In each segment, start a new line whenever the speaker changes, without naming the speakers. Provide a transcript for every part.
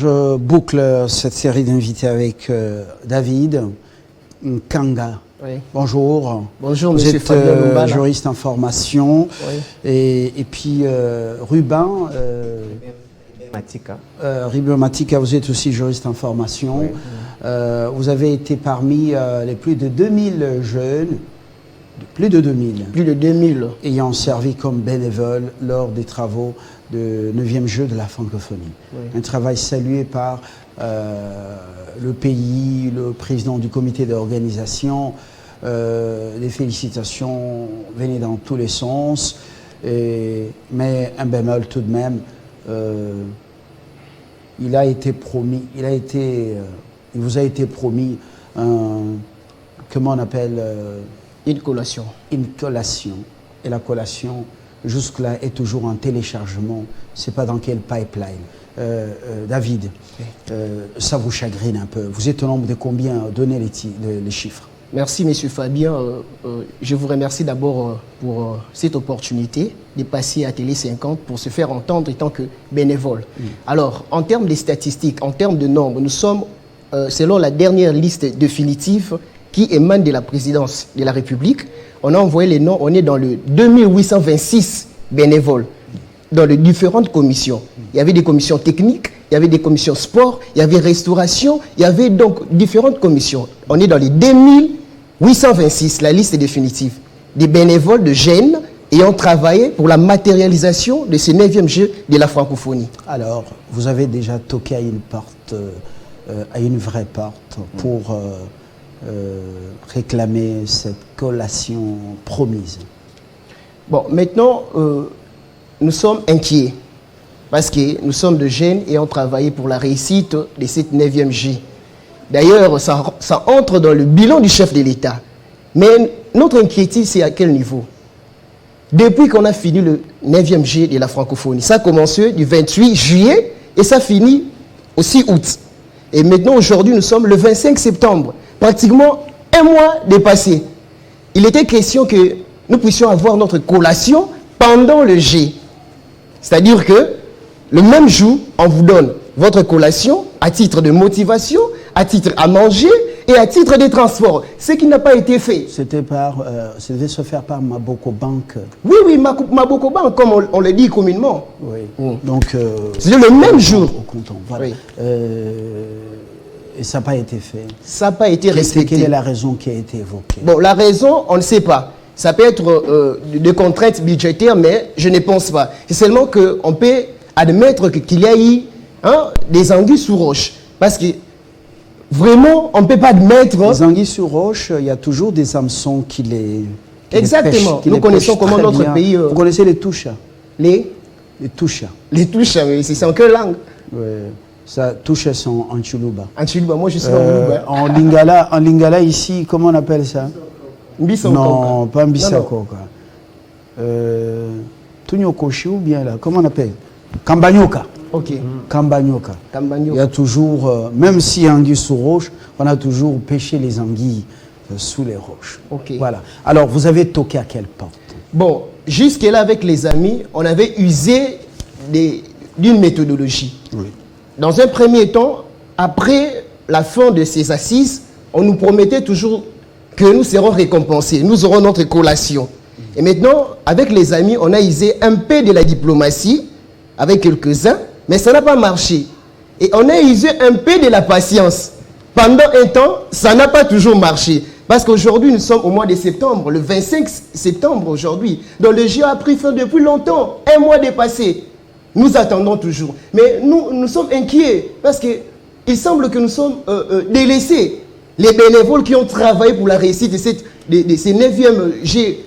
je boucle cette série d'invités avec David Kanga.
Oui.
Bonjour.
Bonjour,
vous
monsieur
êtes
Fabien Lumbala.
juriste en formation.
Oui.
Et puis Ruben
Matika.
Ruben Matika, vous êtes aussi juriste en formation.
Oui.
Vous avez été parmi les plus de 2000 jeunes, plus de 2000.
Plus de 2000.
Ayant servi comme bénévole lors des travaux de 9e jeu de la francophonie. Oui. Un travail salué par le pays, le président du comité d'organisation. Les félicitations venaient dans tous les sens. Mais un bémol tout de même, il vous a été promis comment on appelle
une collation.
Une collation. Et la collation, jusque-là, est toujours en téléchargement. Je ne sais pas dans quel pipeline. David, ça vous chagrine un peu. Vous êtes au nombre de combien? Donnez les chiffres.
Merci, monsieur Fabien. Je vous remercie d'abord pour cette opportunité de passer à Télé 50 pour se faire entendre en tant que bénévole. Alors, en termes de statistiques, en termes de nombre, nous sommes, selon la dernière liste définitive qui émane de la présidence de la République, on a envoyé les noms, on est dans le 2826 bénévoles, dans les différentes commissions. Il y avait des commissions techniques, il y avait des commissions sport, il y avait restauration, il y avait donc différentes commissions. On est dans les 2826, la liste est définitive, des bénévoles de jeunes ayant travaillé pour la matérialisation de ce 9e jeu de la francophonie.
Alors, vous avez déjà toqué à une porte, à une vraie porte, pour réclamer cette collation promise. Bon,
maintenant, nous sommes inquiets parce que nous sommes de jeunes et ont travaillé pour la réussite de cette 9e J. D'ailleurs, ça entre dans le bilan du chef de l'État. Mais notre inquiétude, c'est à quel niveau? Depuis qu'on a fini le 9e J de la francophonie, ça a commencé du 28 juillet et ça finit au 6 août. Et maintenant, aujourd'hui, nous sommes le 25 septembre. Pratiquement un mois dépassé. Il était question que nous puissions avoir notre collation pendant le G. C'est-à-dire que le même jour, on vous donne votre collation à titre de motivation, à titre à manger et à titre de transport. Ce qui n'a pas été fait.
Ça devait se faire par Maboko Bank.
Oui, oui, Maboko Bank, comme on le dit communément.
Oui. Donc,
c'est le même jour.
Au comptant. Voilà. Oui. Et ça n'a pas été fait.
Ça n'a pas été respecté.
Quelle est la raison qui a été évoquée?
Bon, la raison, on ne sait pas. Ça peut être des contraintes budgétaires, mais je ne pense pas. C'est seulement qu'on peut admettre qu'il y a eu des anguilles sous roche. Parce que vraiment, on ne peut pas admettre...
Les anguilles sous roche, il y a toujours des hameçons qui les...
Exactement. Nous connaissons comment notre pays...
Vous connaissez les touches?
Les
touches.
Les touches, c'est en quelle langue?
Oui. Ça, touches sont en Chuluba.
En Chuluba, moi je suis en
Lingala. En Lingala, ici, comment on appelle ça?
Mbisako.
Non, pas Mbisako. Tunyokoshi ou bien là, comment on appelle? Kambanyoka.
Ok.
Kambanyoka. Il y a toujours, même si il y a anguille sous roche, on a toujours pêché les anguilles sous les roches.
Ok.
Voilà. Alors, vous avez toqué à quelle porte?
Bon, jusque-là, avec les amis, on avait usé d'une méthodologie. Oui. Dans un premier temps, après la fin de ces assises, on nous promettait toujours que nous serons récompensés, nous aurons notre collation. Et maintenant, avec les amis, on a usé un peu de la diplomatie, avec quelques-uns, mais ça n'a pas marché. Et on a usé un peu de la patience. Pendant un temps, ça n'a pas toujours marché. Parce qu'aujourd'hui, nous sommes au mois de septembre, le 25 septembre aujourd'hui. Donc le JO a pris fin depuis longtemps, un mois dépassé. Nous attendons toujours. Mais nous sommes inquiets parce qu'il semble que nous sommes délaissés. Les bénévoles qui ont travaillé pour la réussite de ces 9e G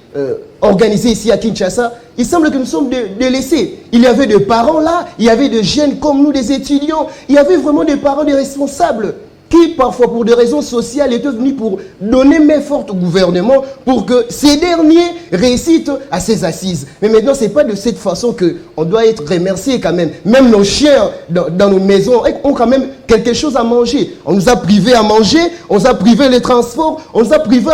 organisés ici à Kinshasa, il semble que nous sommes délaissés. Il y avait des parents là, il y avait des jeunes comme nous, des étudiants. Il y avait vraiment des parents, des responsables qui, parfois, pour des raisons sociales, étaient venus pour donner main forte au gouvernement pour que ces derniers réussissent à ces assises. Mais maintenant, ce n'est pas de cette façon qu'on doit être remercié quand même. Même nos chiens dans nos maisons ont quand même quelque chose à manger. On nous a privés à manger, on nous a privés les transports, on nous a privés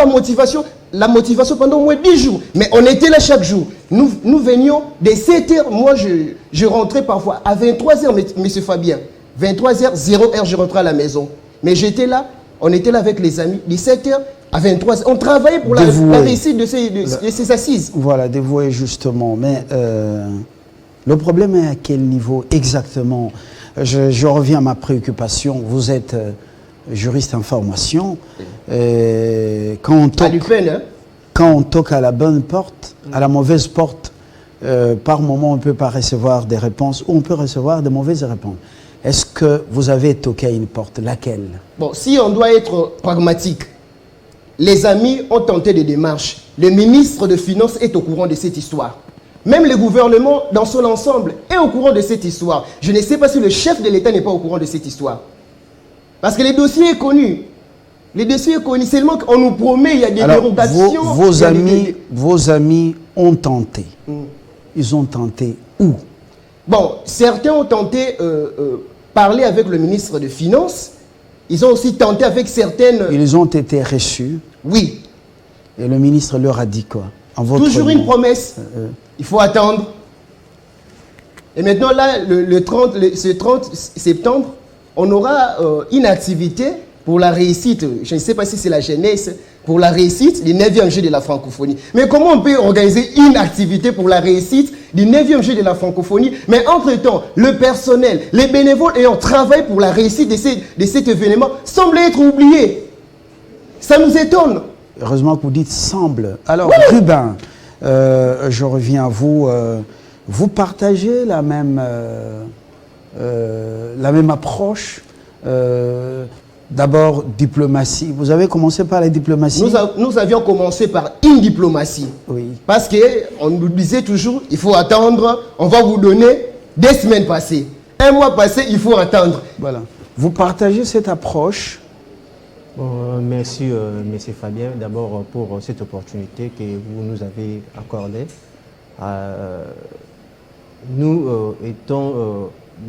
la motivation pendant au moins 10 jours. Mais on était là chaque jour. Nous venions dès 7 heures. Moi, je rentrais parfois à 23 heures, M. Fabien. 23h, 0h, je rentrais à la maison. Mais j'étais là, on était là avec les amis, 17h à 23h. On travaillait pour la réussite de ces assises.
Voilà, dévoué justement. Mais le problème est à quel niveau exactement? Je reviens à ma préoccupation. Vous êtes juriste en formation. Quand on toque, quand on toque à la bonne porte, à la mauvaise porte, par moment, on ne peut pas recevoir des réponses ou on peut recevoir de mauvaises réponses. Est-ce que vous avez toqué à une porte? Laquelle? Bon,
si on doit être pragmatique, les amis ont tenté des démarches. Le ministre de Finances est au courant de cette histoire. Même le gouvernement, dans son ensemble, est au courant de cette histoire. Je ne sais pas si le chef de l'État n'est pas au courant de cette histoire. Parce que le dossier est connu. Le dossier est connu. Seulement qu'on nous promet, il y a des dérogations.
Vos amis ont tenté. Ils ont tenté où?
Bon, certains ont tenté parler avec le ministre des Finances. Ils ont aussi tenté avec certaines...
Ils ont été reçus.
Oui.
Et le ministre leur a dit quoi?
Toujours une promesse. Il faut attendre. Et maintenant, là, ce 30 septembre, on aura une activité pour la réussite. Je ne sais pas si c'est la jeunesse. Pour la réussite du 9e jeu de la francophonie. Mais comment on peut organiser une activité pour la réussite du 9e jeu de la francophonie? Mais entre-temps, le personnel, les bénévoles ayant travaillé pour la réussite de cet événement semblent être oubliés. Ça nous étonne.
Heureusement que vous dites « semble ». Alors, Rubin, je reviens à vous. Vous partagez la même approche d'abord, diplomatie. Vous avez commencé par la diplomatie?
Nous avions commencé par une diplomatie. Oui. Parce qu'on nous disait toujours, il faut attendre, on va vous donner 2 semaines passées. 1 mois passé, il faut attendre.
Voilà. Vous partagez cette approche?
Bon, merci, monsieur Fabien, d'abord pour cette opportunité que vous nous avez accordée. Nous étant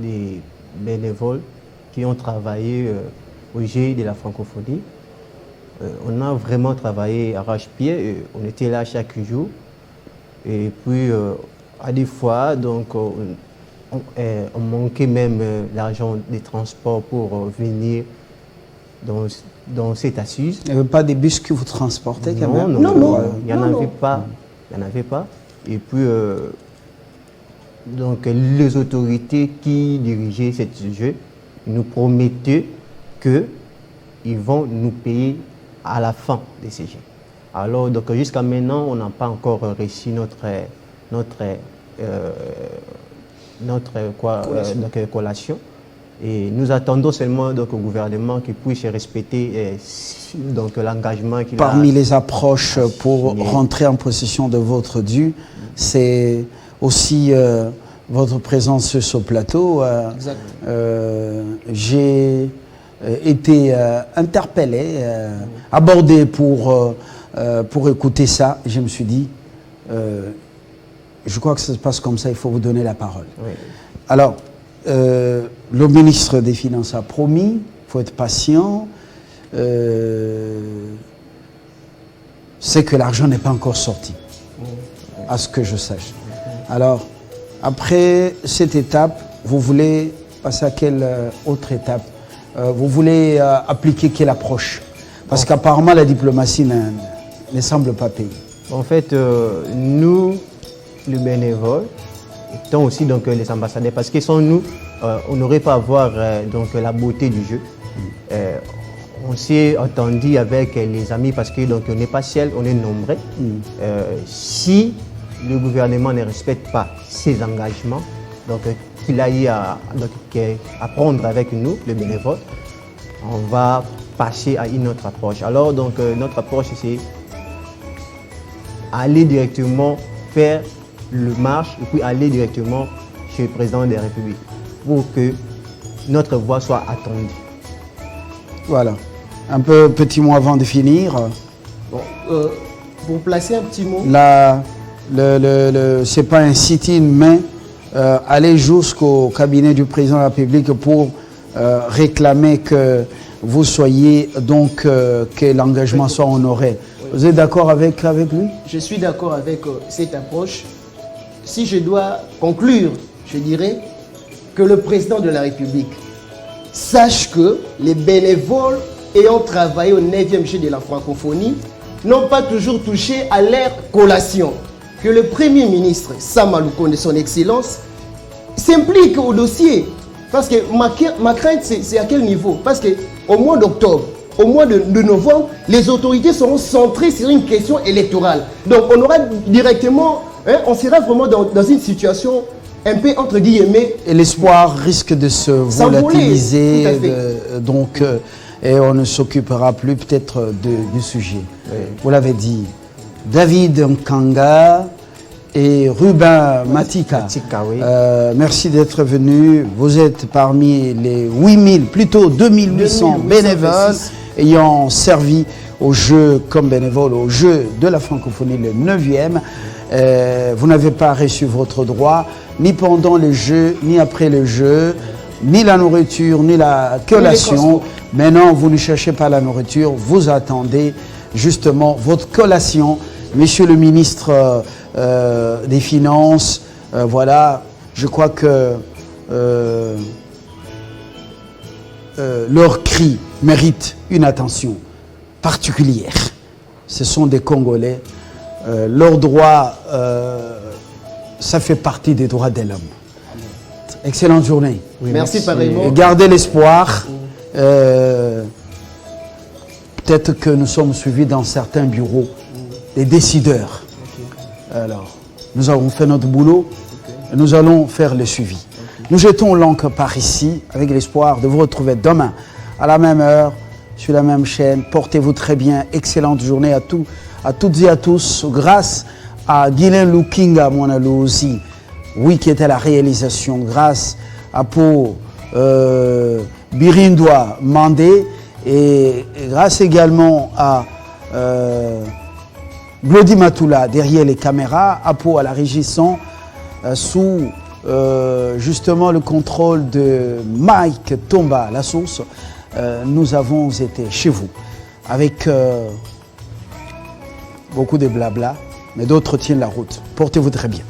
des bénévoles qui ont travaillé au G de la francophonie. On a vraiment travaillé arrache-pied, on était là chaque jour. Et puis, à des fois, donc, on manquait même l'argent des transports pour venir dans cette assise.
Il n'y avait pas des bus que vous transportez quand même?
Non, il n'y en avait pas. Il n'y en avait pas. Et puis, donc, les autorités qui dirigeaient ce jeu nous promettaient qu'ils vont nous payer à la fin de ces jeux. Alors, donc, jusqu'à maintenant, on n'a pas encore reçu notre collation. Et nous attendons seulement donc, au gouvernement qu'il puisse respecter l'engagement qu'il a.
Parmi les approches pour rentrer en possession de votre dû, c'est aussi votre présence sur ce plateau. J'ai été interpellé, abordé pour écouter ça. Je me suis dit, je crois que ça se passe comme ça, il faut vous donner la parole. Oui. Alors, le ministre des Finances a promis, il faut être patient. C'est que l'argent n'est pas encore sorti, à ce que je sache. Alors, après cette étape, vous voulez passer à quelle autre étape? Vous voulez appliquer quelle approche? Parce qu'apparemment, la diplomatie ne semble pas payer.
En fait, nous, les bénévoles, étant aussi donc, les ambassadeurs, parce que sans nous, on n'aurait pas à voir donc, la beauté du jeu. On s'est entendu avec les amis parce que donc, on n'est pas seul, on est nombreux. Si le gouvernement ne respecte pas ses engagements, donc qu'il aille à prendre avec nous, les bénévoles, on va passer à une autre approche. Alors donc notre approche c'est aller directement faire le marche et puis aller directement chez le président de la République pour que notre voix soit attendue.
Voilà. Un petit mot avant de finir.
Bon, pour placer un petit mot.
C'est pas un sit-in, mais aller jusqu'au cabinet du président de la République pour réclamer que vous soyez donc que l'engagement soit honoré. Vous êtes d'accord avec lui?
Je suis d'accord avec cette approche. Si je dois conclure, je dirais que le président de la République sache que les bénévoles ayant travaillé au 9e Jeu de la francophonie n'ont pas toujours touché à leur collation. Que le Premier ministre, Sama Lukonde, son Excellence, s'implique au dossier. Parce que ma crainte, c'est à quel niveau? Parce qu'au mois d'octobre, au mois de novembre, les autorités seront centrées sur une question électorale. Donc on aura directement, on sera vraiment dans une situation un peu entre guillemets.
Et l'espoir risque de se volatiliser, et on ne s'occupera plus peut-être du sujet. Oui. Vous l'avez dit, David Nkanga et Ruben Matika.
Oui.
Merci d'être venus. Vous êtes parmi les 8000, plutôt 2800 bénévoles ayant servi au jeu comme bénévole au jeu de la francophonie le 9e. Vous n'avez pas reçu votre droit, ni pendant le jeu, ni après le jeu, ni la nourriture, ni la collation. Maintenant, vous ne cherchez pas la nourriture, vous attendez justement votre collation. Monsieur le ministre des Finances, voilà, je crois que leurs cris méritent une attention particulière. Ce sont des Congolais. Leurs droits, ça fait partie des droits de l'homme. Excellente journée.
Oui, merci pareillement.
Gardez l'espoir. Peut-être que nous sommes suivis dans certains bureaux des décideurs. Alors, nous avons fait notre boulot. Nous allons faire le suivi. Nous jetons l'encre par ici avec l'espoir de vous retrouver demain à la même heure sur la même chaîne. Portez-vous très bien. Excellente journée à toutes et à tous. Grâce à Guylain Lukinga Mwanalo aussi, oui, qui était à la réalisation. Grâce à Po Birindwa Mandé et grâce également à Glody Matula derrière les caméras, à Po à la régisson, sous justement le contrôle de Mike Tomba, la source. Nous avons été chez vous avec beaucoup de blabla, mais d'autres tiennent la route. Portez-vous très bien.